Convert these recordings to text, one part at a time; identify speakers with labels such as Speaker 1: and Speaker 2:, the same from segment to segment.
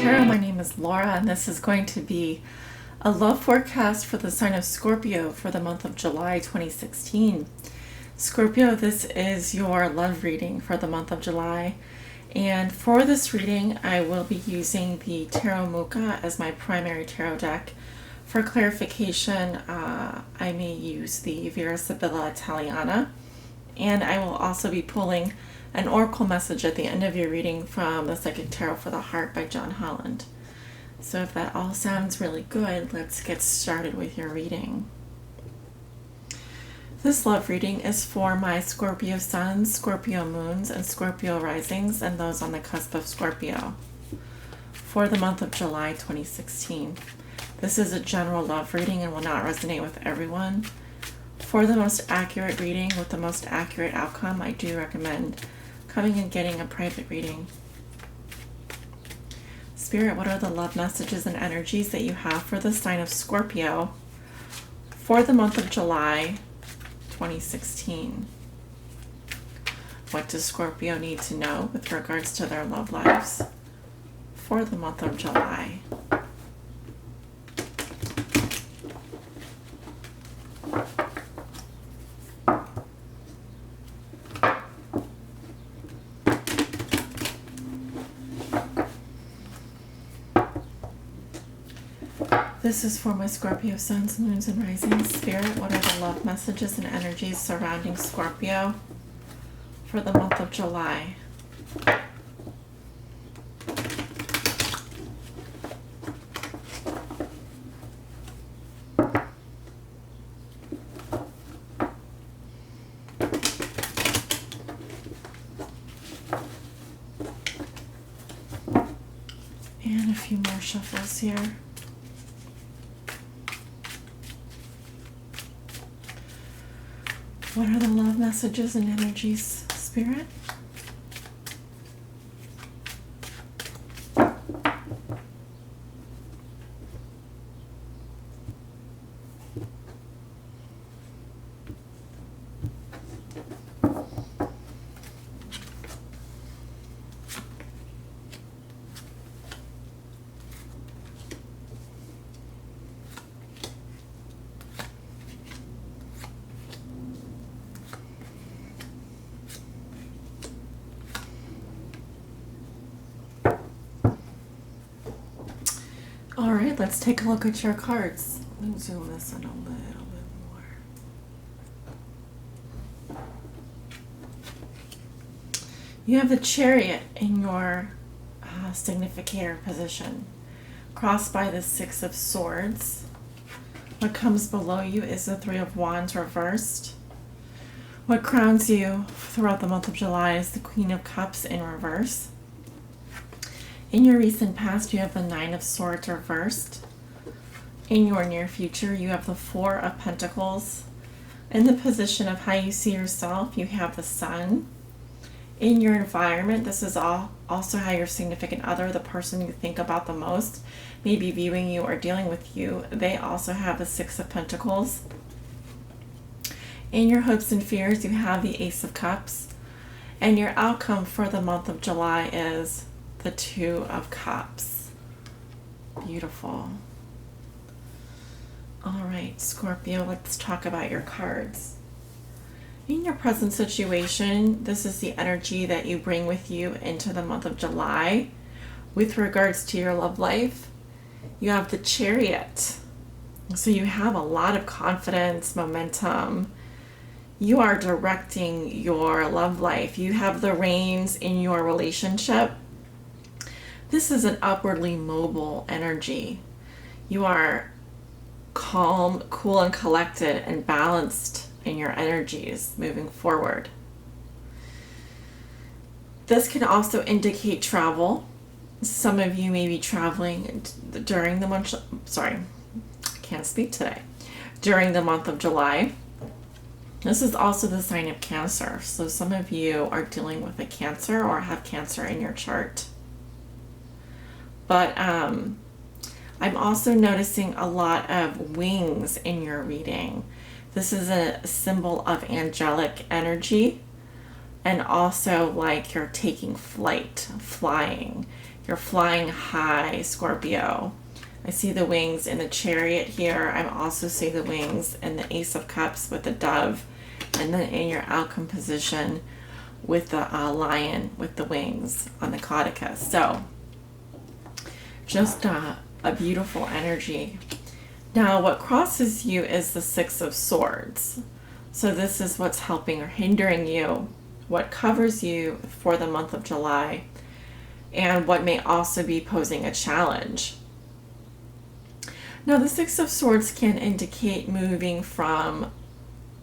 Speaker 1: Tarot. My name is Laura, and this is going to be a love forecast for the sign of Scorpio for the month of July 2016. Scorpio, this is your love reading for the month of July. And for this reading, I will be using the Tarot Mucha as my primary tarot deck. For clarification, I may use the Vera Sibilla Italiana. And I will also be pulling an oracle message at the end of your reading from the Psychic Tarot for the Heart by John Holland. So if that all sounds really good, let's get started with your reading. This love reading is for my Scorpio suns, Scorpio moons, and Scorpio risings, and those on the cusp of Scorpio for the month of July 2016. This is a general love reading and will not resonate with everyone. For the most accurate reading with the most accurate outcome, I do recommend coming and getting a private reading. Spirit, what are the love messages and energies that you have for the sign of Scorpio for the month of July 2016? What does Scorpio need to know with regards to their love lives for the month of July? This is for my Scorpio suns, moons, and risings. Spirit, what are the love messages and energies surrounding Scorpio for the month of July? And a few more shuffles here. What are the love messages and energies, Spirit? All right, let's take a look at your cards. Let me zoom this in a little bit more. You have the Chariot in your significator position, crossed by the Six of Swords. What comes below you is the Three of Wands reversed. What crowns you throughout the month of July is the Queen of Cups in reverse. In your recent past, you have the Nine of Swords reversed. In your near future, you have the Four of Pentacles. In the position of how you see yourself, you have the Sun. In your environment, this is also how your significant other, the person you think about the most, may be viewing you or dealing with you. They also have the Six of Pentacles. In your hopes and fears, you have the Ace of Cups. And your outcome for the month of July is the Two of Cups. Beautiful. All right, Scorpio, let's talk about your cards. In your present situation, this is the energy that you bring with you into the month of July. With regards to your love life, you have the Chariot. So you have a lot of confidence, momentum. You are directing your love life. You have the reins in your relationship. This is an upwardly mobile energy. You are calm, cool, and collected and balanced in your energies moving forward. This can also indicate travel. Some of you may be traveling during the month, during the month of July. This is also the sign of Cancer. So some of you are dealing with a Cancer or have Cancer in your chart. But I'm also noticing a lot of wings in your reading. This is a symbol of angelic energy, and also like you're taking flight, flying. You're flying high, Scorpio. I see the wings in the Chariot here. I also see the wings in the Ace of Cups with the Dove, and then in your Outcome position with the Lion with the wings on the Caudicus. So just a beautiful energy. Now what crosses you is the Six of Swords. So this is what's helping or hindering you, what covers you for the month of July, and what may also be posing a challenge. Now the Six of Swords can indicate moving from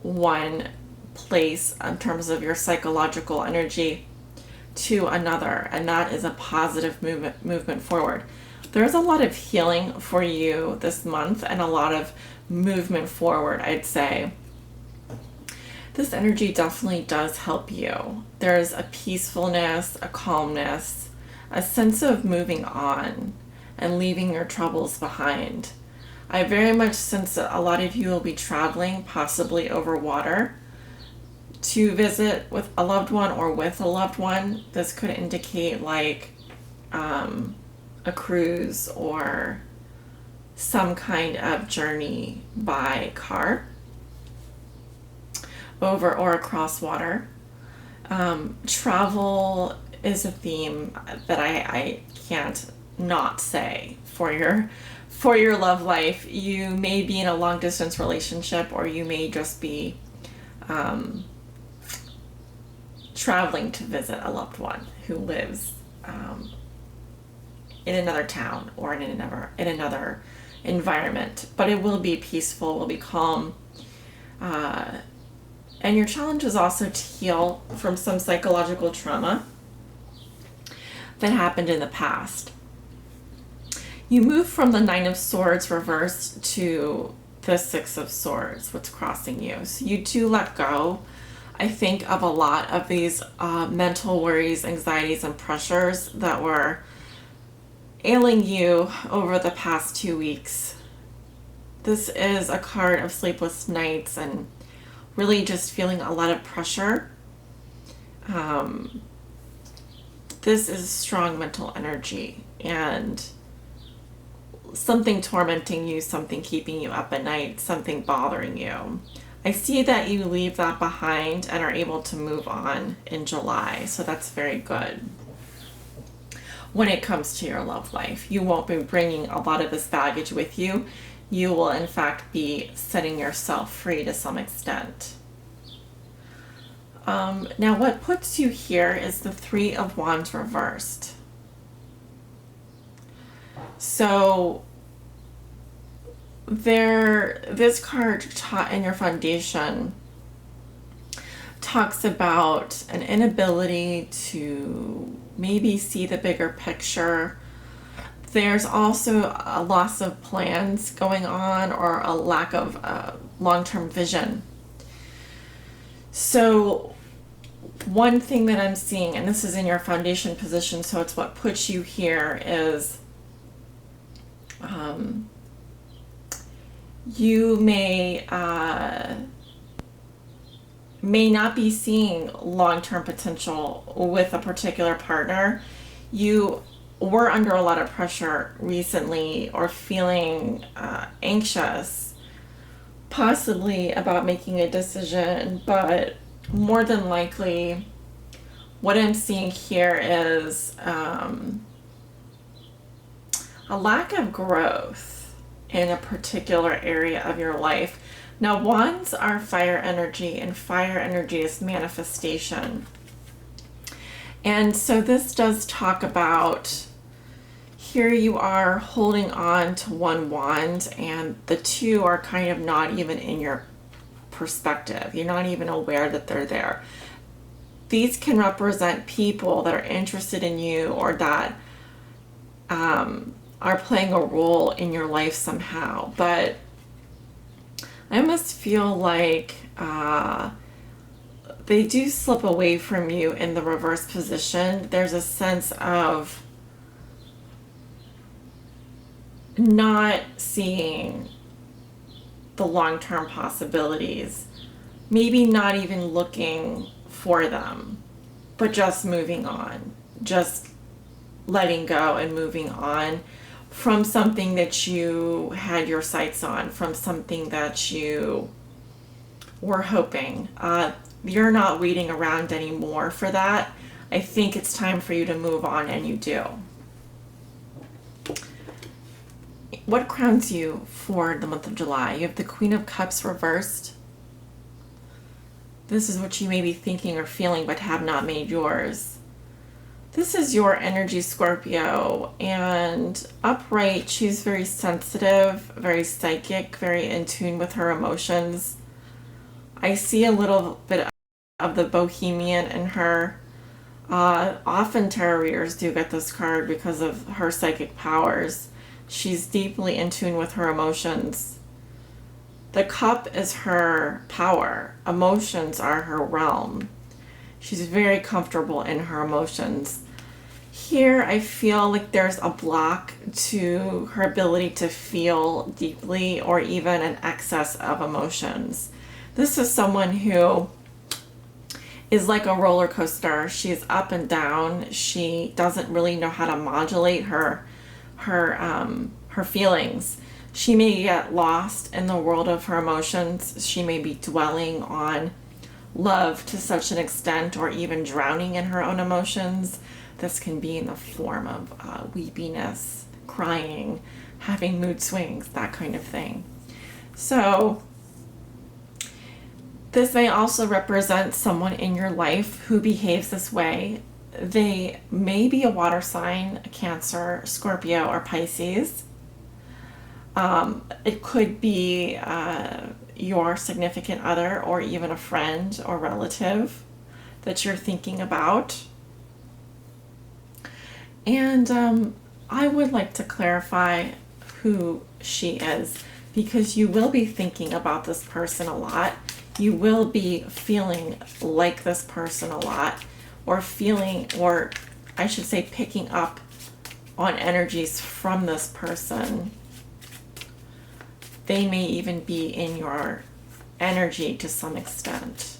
Speaker 1: one place in terms of your psychological energy to another, and that is a positive movement forward. There's a lot of healing for you this month and a lot of movement forward, I'd say. This energy definitely does help you. There's a peacefulness, a calmness, a sense of moving on and leaving your troubles behind. I very much sense that a lot of you will be traveling, possibly over water, to visit with a loved one or with a loved one. This could indicate like a cruise or some kind of journey by car over or across water. Travel is a theme that I can't not say for your love life. You may be in a long distance relationship, or you may just be traveling to visit a loved one who lives in another town or in another environment. But it will be peaceful, will be calm. And your challenge is also to heal from some psychological trauma that happened in the past. You move from the Nine of Swords reversed to the Six of Swords, what's crossing you. So you do let go, I think, of a lot of these mental worries, anxieties, and pressures that were ailing you over the past 2 weeks. This is a card of sleepless nights and really just feeling a lot of pressure. This is strong mental energy and something tormenting you, something keeping you up at night, something bothering you. I see that you leave that behind and are able to move on in July, so that's very good. When it comes to your love life, you won't be bringing a lot of this baggage with you. You will in fact be setting yourself free to some extent. Now what puts you here is the Three of Wands reversed. So this card in your foundation talks about an inability to maybe see the bigger picture. There's also a loss of plans going on, or a lack of long-term vision. So one thing that I'm seeing, and this is in your foundation position, so it's what puts you here, is you may not be seeing long-term potential with a particular partner. You were under a lot of pressure recently, or feeling anxious, possibly about making a decision, but more than likely what I'm seeing here is a lack of growth in a particular area of your life. Now, wands are fire energy, and fire energy is manifestation. And so this does talk about, here you are holding on to one wand, and the two are kind of not even in your perspective. You're not even aware that they're there. These can represent people that are interested in you, or that are playing a role in your life somehow. But I almost feel like they do slip away from you in the reverse position. There's a sense of not seeing the long-term possibilities, maybe not even looking for them, but just moving on, just letting go and moving on from something that you had your sights on, from something that you were hoping. You're not waiting around anymore for that. I think it's time for you to move on, and you do. What crowns you for the month of July? You have the Queen of Cups reversed. This is what you may be thinking or feeling but have not made yours. This is your energy, Scorpio, and upright, she's very sensitive, very psychic, very in tune with her emotions. I see a little bit of the bohemian in her. Often tarot readers do get this card because of her psychic powers. She's deeply in tune with her emotions. The cup is her power. Emotions are her realm. She's very comfortable in her emotions. Here, I feel like there's a block to her ability to feel deeply or even an excess of emotions. This is someone who is like a roller coaster. She's up and down. She doesn't really know how to modulate her feelings. She may get lost in the world of her emotions. She may be dwelling on love to such an extent, or even drowning in her own emotions. This can be in the form of weepiness, crying, having mood swings, that kind of thing. So this may also represent someone in your life who behaves this way. They may be a water sign, a Cancer, Scorpio, or Pisces. It could be your significant other, or even a friend or relative that you're thinking about. And I would like to clarify who she is, because you will be thinking about this person a lot. You will be feeling like this person a lot, or feeling, or I should say picking up on energies from this person. They may even be in your energy to some extent,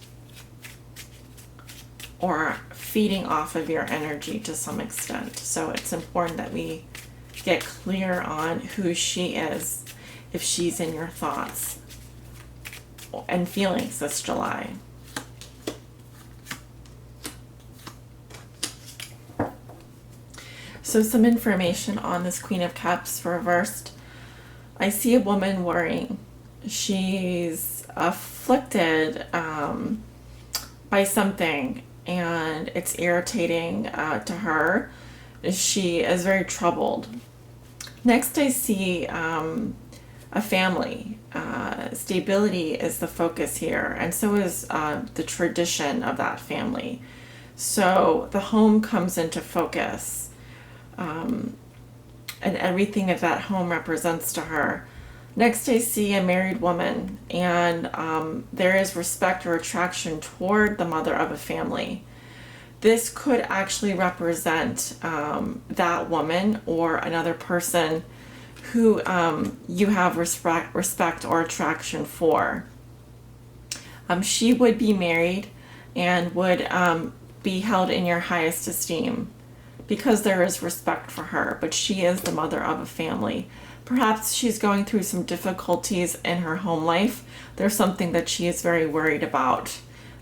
Speaker 1: or feeding off of your energy to some extent. So it's important that we get clear on who she is, if she's in your thoughts and feelings this July. So some information on this Queen of Cups reversed. I see a woman worrying. She's afflicted by something, and it's irritating to her. She is very troubled. Next, I see a family. Stability is the focus here, and so is the tradition of that family. So the home comes into focus. And everything that home represents to her. Next, I see a married woman, and there is respect or attraction toward the mother of a family. This could actually represent that woman or another person who you have respect or attraction for. She would be married and would be held in your highest esteem, because there is respect for her, but she is the mother of a family. Perhaps she's going through some difficulties in her home life. There's something that she is very worried about.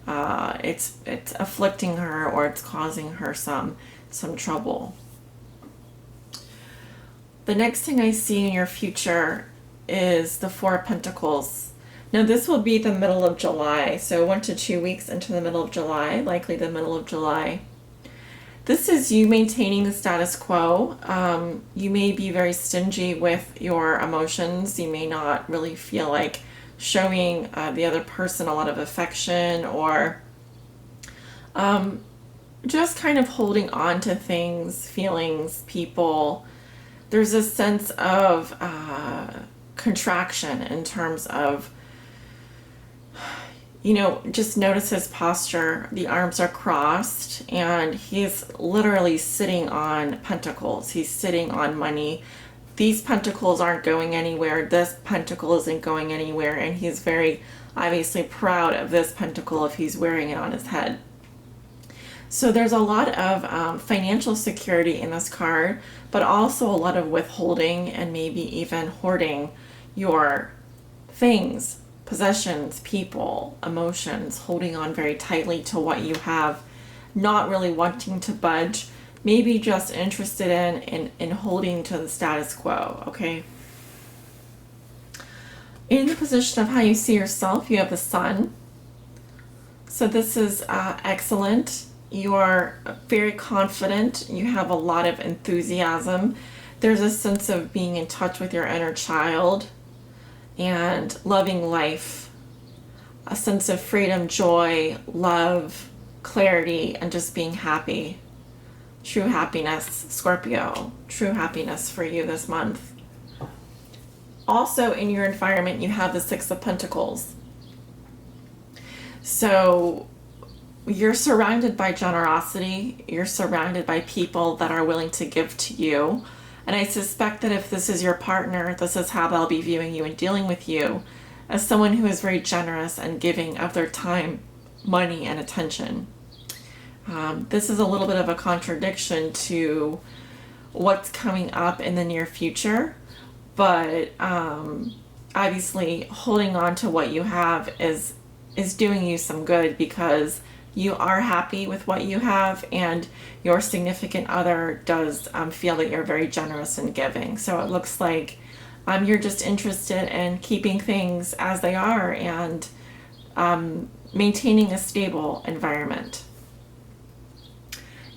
Speaker 1: It's afflicting her, or it's causing her some trouble. The next thing I see in your future is the Four of Pentacles. Now this will be the middle of July, so 1 to 2 weeks into the middle of July, likely the middle of July. This is you maintaining the status quo. You may be very stingy with your emotions. You may not really feel like showing the other person a lot of affection, or just kind of holding on to things, feelings, people. There's a sense of contraction in terms of, just notice his posture. The arms are crossed, and he's literally sitting on pentacles. He's sitting on money. These pentacles aren't going anywhere. This pentacle isn't going anywhere, and he's very obviously proud of this pentacle if he's wearing it on his head. So there's a lot of financial security in this card, but also a lot of withholding and maybe even hoarding your things, possessions, people, emotions, holding on very tightly to what you have, not really wanting to budge, maybe just interested in holding to the status quo, okay? In the position of how you see yourself, you have the Sun. So this is excellent. You are very confident. You have a lot of enthusiasm. There's a sense of being in touch with your inner child and loving life. A sense of freedom, joy, love, clarity, and just being happy. True happiness, Scorpio. True happiness for you this month. Also in your environment, you have the Six of Pentacles. So you're surrounded by generosity. You're surrounded by people that are willing to give to you. And I suspect that if this is your partner, this is how they'll be viewing you and dealing with you, as someone who is very generous and giving of their time, money, and attention. This is a little bit of a contradiction to what's coming up in the near future. But obviously holding on to what you have is doing you some good, because you are happy with what you have and your significant other does feel that you're very generous and giving. So it looks like you're just interested in keeping things as they are and maintaining a stable environment.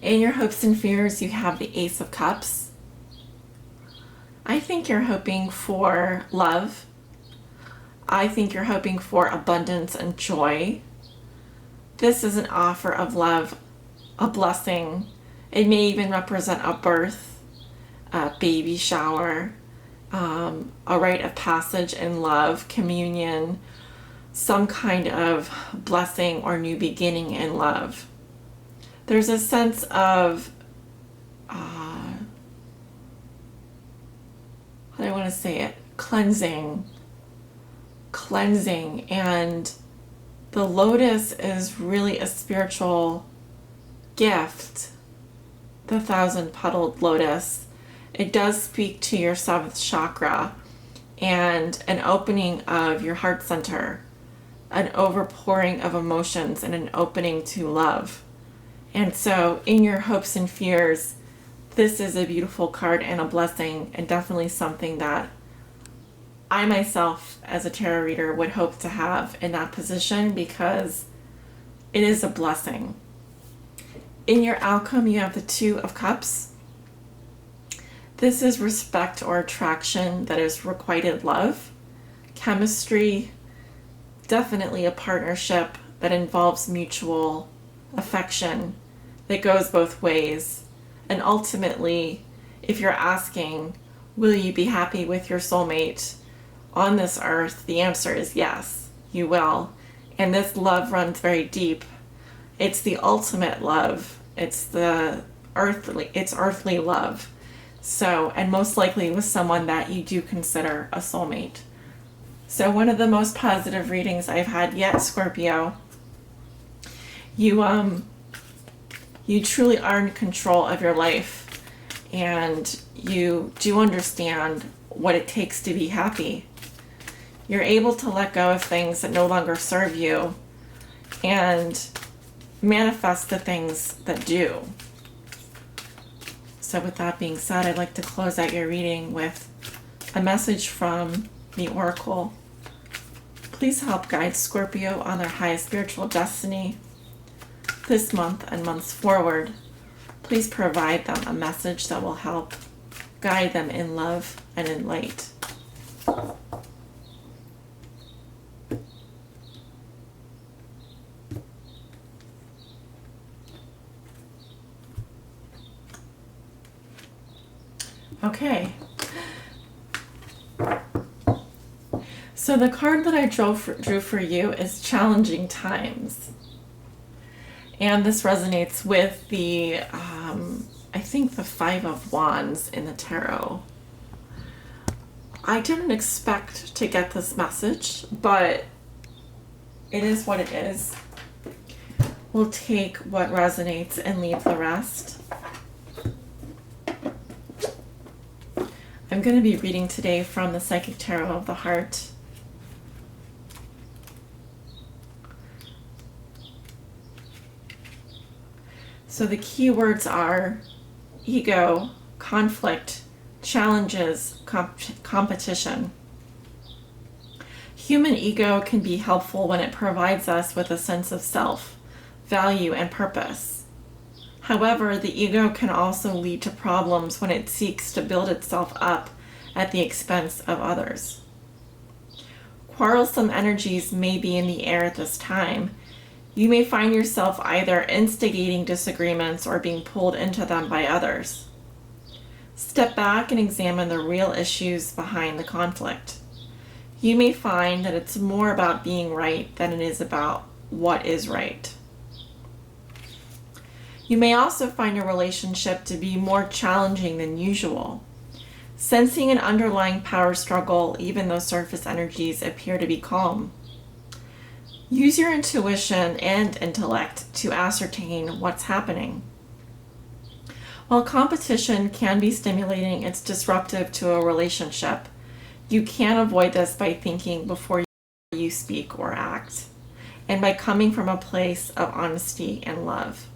Speaker 1: In your hopes and fears, you have the Ace of Cups. I think you're hoping for love. I think you're hoping for abundance and joy. This is an offer of love, a blessing. It may even represent a birth, a baby shower, a rite of passage in love, communion, some kind of blessing or new beginning in love. There's a sense of how do I want to say it? Cleansing, and the lotus is really a spiritual gift. The 1,000-petaled lotus. It does speak to your 7th chakra and an opening of your heart center, an overpouring of emotions, and an opening to love. And so in your hopes and fears, this is a beautiful card and a blessing, and definitely something that I myself, as a tarot reader, would hope to have in that position, because it is a blessing. In your outcome, you have the Two of Cups. This is respect or attraction that is requited love, chemistry, definitely a partnership that involves mutual affection that goes both ways. And ultimately, if you're asking, will you be happy with your soulmate on this earth? The answer is yes, you will. And this love runs very deep. It's the ultimate love. It's earthly love. So, and most likely with someone that you do consider a soulmate. So one of the most positive readings I've had yet, Scorpio. You truly are in control of your life, and you do understand what it takes to be happy. You're able to let go of things that no longer serve you and manifest the things that do. So with that being said, I'd like to close out your reading with a message from the Oracle. Please help guide Scorpio on their highest spiritual destiny this month and months forward. Please provide them a message that will help guide them in love and in light. Okay. So the card that I drew for you is Challenging Times. And this resonates with the, I think the 5 of Wands in the tarot. I didn't expect to get this message, but it is what it is. We'll take what resonates and leave the rest. I'm going to be reading today from the Psychic Tarot of the Heart. So the key words are ego, conflict, challenges, competition. Human ego can be helpful when it provides us with a sense of self, value, and purpose. However, the ego can also lead to problems when it seeks to build itself up at the expense of others. Quarrelsome energies may be in the air at this time. You may find yourself either instigating disagreements or being pulled into them by others. Step back and examine the real issues behind the conflict. You may find that it's more about being right than it is about what is right. You may also find a relationship to be more challenging than usual. Sensing an underlying power struggle, even though surface energies appear to be calm. Use your intuition and intellect to ascertain what's happening. While competition can be stimulating, it's disruptive to a relationship. You can avoid this by thinking before you speak or act, and by coming from a place of honesty and love.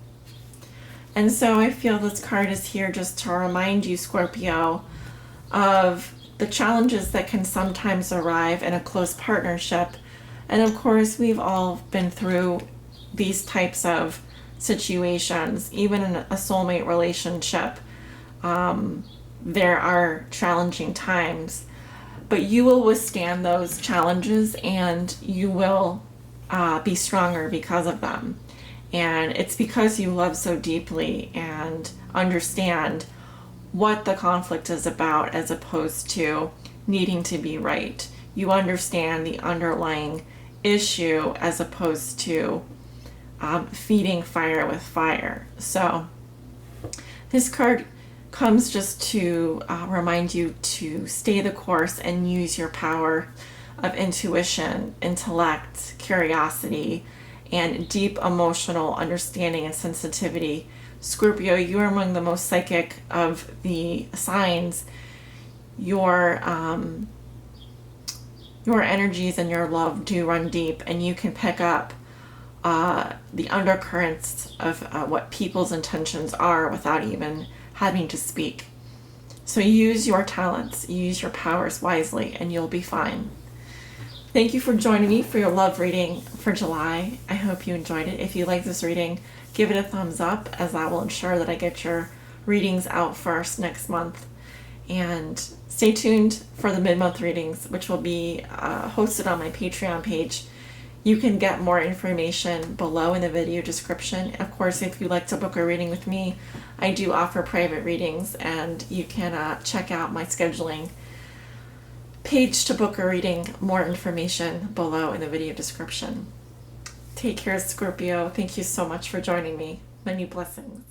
Speaker 1: And so I feel this card is here just to remind you, Scorpio, of the challenges that can sometimes arrive in a close partnership. And of course, we've all been through these types of situations, even in a soulmate relationship. There are challenging times, but you will withstand those challenges and you will be stronger because of them. And it's because you love so deeply and understand what the conflict is about as opposed to needing to be right. You understand the underlying issue as opposed to feeding fire with fire. So this card comes just to remind you to stay the course and use your power of intuition, intellect, curiosity, and deep emotional understanding and sensitivity. Scorpio, you are among the most psychic of the signs. Your energies and your love do run deep, and you can pick up the undercurrents of what people's intentions are without even having to speak. So use your talents, use your powers wisely, and you'll be fine. Thank you for joining me for your love reading for July. I hope you enjoyed it. If you like this reading, give it a thumbs up, as that will ensure that I get your readings out first next month. And stay tuned for the mid-month readings, which will be hosted on my Patreon page. You can get more information below in the video description. Of course, if you'd like to book a reading with me, I do offer private readings, and you can check out my scheduling page to book a reading. More information below in the video description. Take care, Scorpio. Thank you so much for joining me. Many blessings.